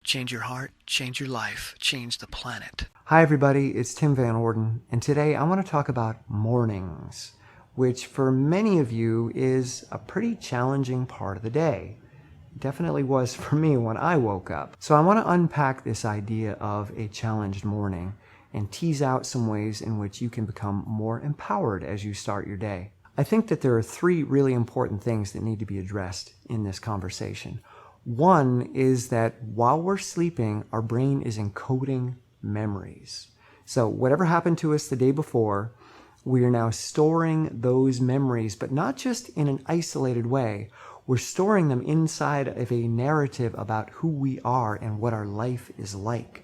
Change your heart, change your life, change the planet. Hi everybody, it's Tim Van Orden, and today I want to talk about mornings, which for many of you is a pretty challenging part of the day. It definitely was for me when I woke up. So I want to unpack this idea of a challenged morning and tease out some ways in which you can become more empowered as you start your day. I think that there are three really important things that need to be addressed in this conversation. One is that while we're sleeping, our brain is encoding memories. So whatever happened to us the day before, we are now storing those memories, but not just in an isolated way. We're storing them inside of a narrative about who we are and what our life is like.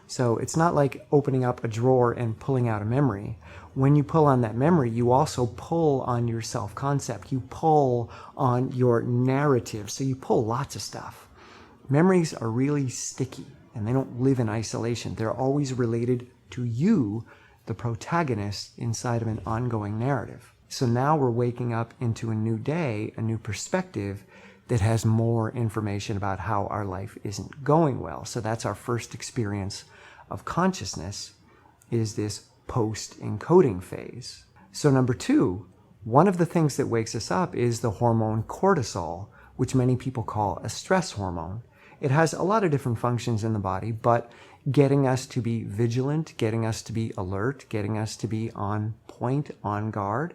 So it's not like opening up a drawer and pulling out a memory. When you pull on that memory, you also pull on your self-concept. You pull on your narrative. So you pull lots of stuff. Memories are really sticky and they don't live in isolation. They're always related to you, the protagonist, inside of an ongoing narrative. So now we're waking up into a new day, a new perspective that has more information about how our life isn't going well. So that's our first experience of consciousness, is this post-encoding phase. So number two, one of the things that wakes us up is the hormone cortisol, which many people call a stress hormone. It has a lot of different functions in the body, but getting us to be vigilant, getting us to be alert, getting us to be on point, on guard,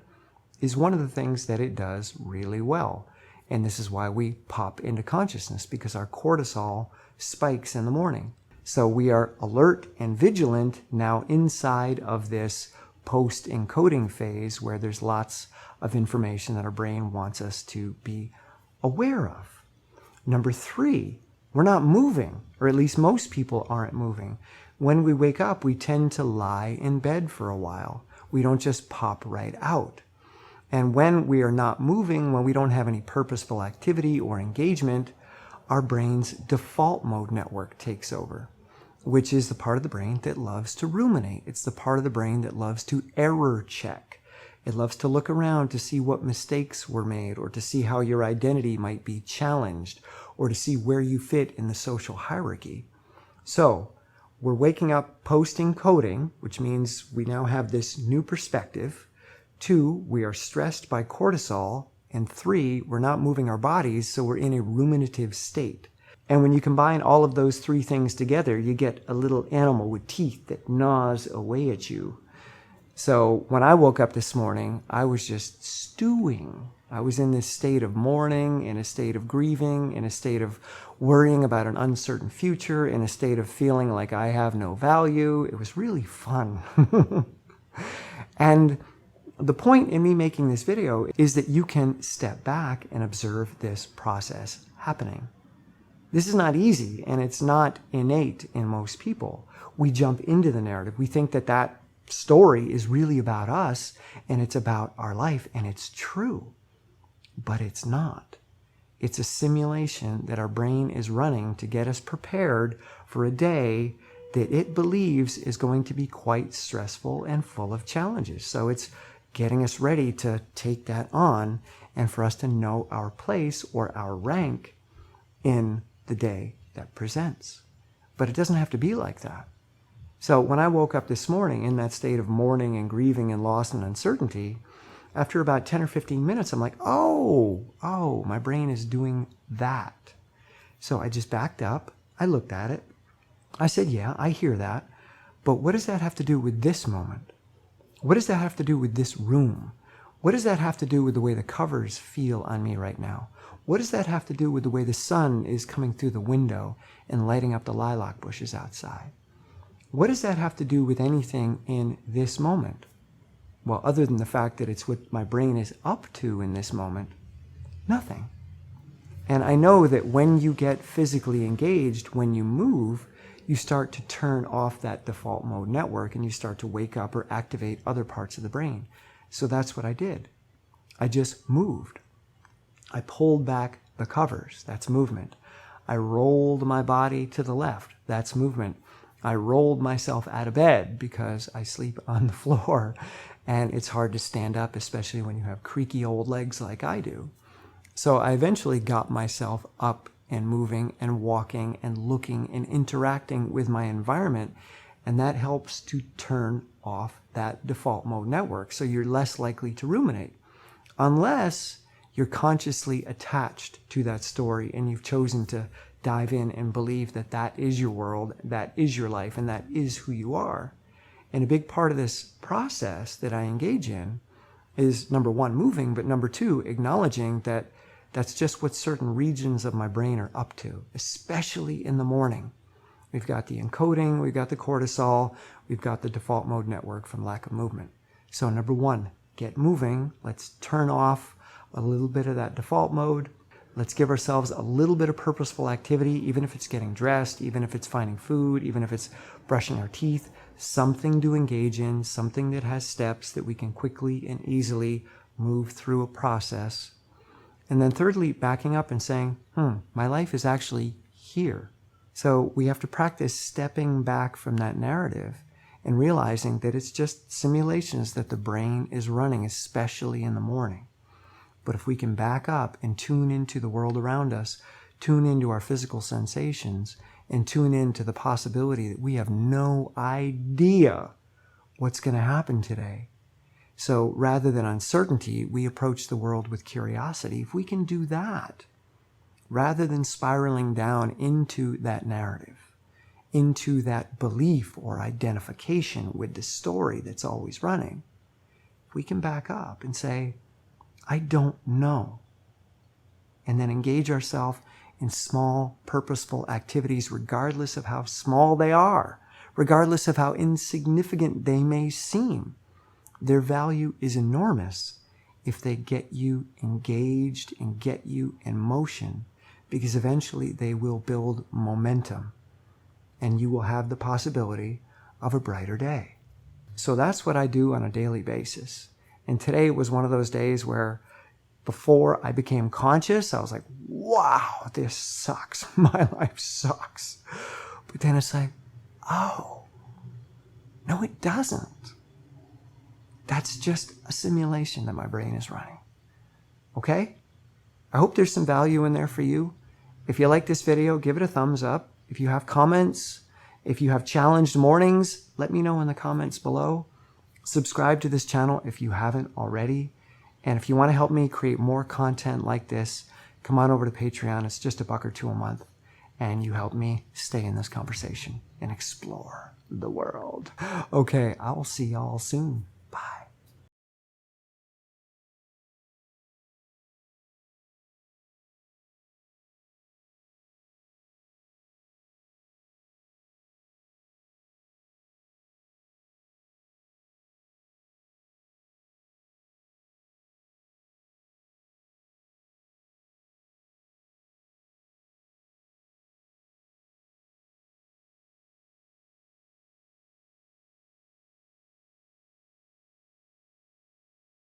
is one of the things that it does really well. And this is why we pop into consciousness, because our cortisol spikes in the morning. So we are alert and vigilant now inside of this post-encoding phase where there's lots of information that our brain wants us to be aware of. Number three, we're not moving, or at least most people aren't moving. When we wake up, we tend to lie in bed for a while. We don't just pop right out. And when we are not moving, when we don't have any purposeful activity or engagement, our brain's default mode network takes over, which is the part of the brain that loves to ruminate. It's the part of the brain that loves to error check. It loves to look around to see what mistakes were made, or to see how your identity might be challenged, or to see where you fit in the social hierarchy. So we're waking up post-encoding, which means we now have this new perspective. Two, we are stressed by cortisol. And three, we're not moving our bodies, so we're in a ruminative state. And when you combine all of those three things together, you get a little animal with teeth that gnaws away at you. So when I woke up this morning, I was just stewing. I was in this state of mourning, in a state of grieving, in a state of worrying about an uncertain future, in a state of feeling like I have no value. It was really fun. And the point in me making this video is that you can step back and observe this process happening. This is not easy, and it's not innate in most people. We jump into the narrative. We think that that story is really about us, and it's about our life, and it's true. But it's not. It's a simulation that our brain is running to get us prepared for a day that it believes is going to be quite stressful and full of challenges. So it's getting us ready to take that on and for us to know our place or our rank in the day that presents. But it doesn't have to be like that. So when I woke up this morning in that state of mourning and grieving and loss and uncertainty, after about 10 or 15 minutes, I'm like, oh, my brain is doing that. So I just backed up. I looked at it. I said, yeah, I hear that. But what does that have to do with this moment? What does that have to do with this room? What does that have to do with the way the covers feel on me right now? What does that have to do with the way the sun is coming through the window and lighting up the lilac bushes outside? What does that have to do with anything in this moment? Well, other than the fact that it's what my brain is up to in this moment, nothing. And I know that when you get physically engaged, when you move, you start to turn off that default mode network and you start to wake up or activate other parts of the brain. So that's what I did. I just moved. I pulled back the covers. That's movement. I rolled my body to the left. That's movement. I rolled myself out of bed because I sleep on the floor and it's hard to stand up, especially when you have creaky old legs like I do. So I eventually got myself up and moving and walking and looking and interacting with my environment. And that helps to turn off that default mode network. So you're less likely to ruminate, unless you're consciously attached to that story and you've chosen to dive in and believe that that is your world, that is your life, and that is who you are. And a big part of this process that I engage in is, number one, moving, but number two, acknowledging that that's just what certain regions of my brain are up to, especially in the morning. We've got the encoding, we've got the cortisol, we've got the default mode network from lack of movement. So number one, get moving. Let's turn off a little bit of that default mode. Let's give ourselves a little bit of purposeful activity, even if it's getting dressed, even if it's finding food, even if it's brushing our teeth, something to engage in, something that has steps that we can quickly and easily move through a process. And then thirdly, backing up and saying, my life is actually here. So we have to practice stepping back from that narrative and realizing that it's just simulations that the brain is running, especially in the morning. But if we can back up and tune into the world around us, tune into our physical sensations, and tune into the possibility that we have no idea what's going to happen today. So rather than uncertainty, we approach the world with curiosity. If we can do that, rather than spiraling down into that narrative, into that belief or identification with the story that's always running, we can back up and say, I don't know. And then engage ourselves in small, purposeful activities, regardless of how small they are, regardless of how insignificant they may seem. Their value is enormous if they get you engaged and get you in motion, because eventually they will build momentum and you will have the possibility of a brighter day. So that's what I do on a daily basis. And today was one of those days where before I became conscious, I was like, wow, this sucks. My life sucks. But then it's like, oh, no, it doesn't. That's just a simulation that my brain is running. Okay? I hope there's some value in there for you. If you like this video, give it a thumbs up. If you have comments, if you have challenged mornings, let me know in the comments below. Subscribe to this channel if you haven't already. And if you want to help me create more content like this, come on over to Patreon. It's just $1 or $2 a month. And you help me stay in this conversation and explore the world. Okay, I will see y'all soon. Bye.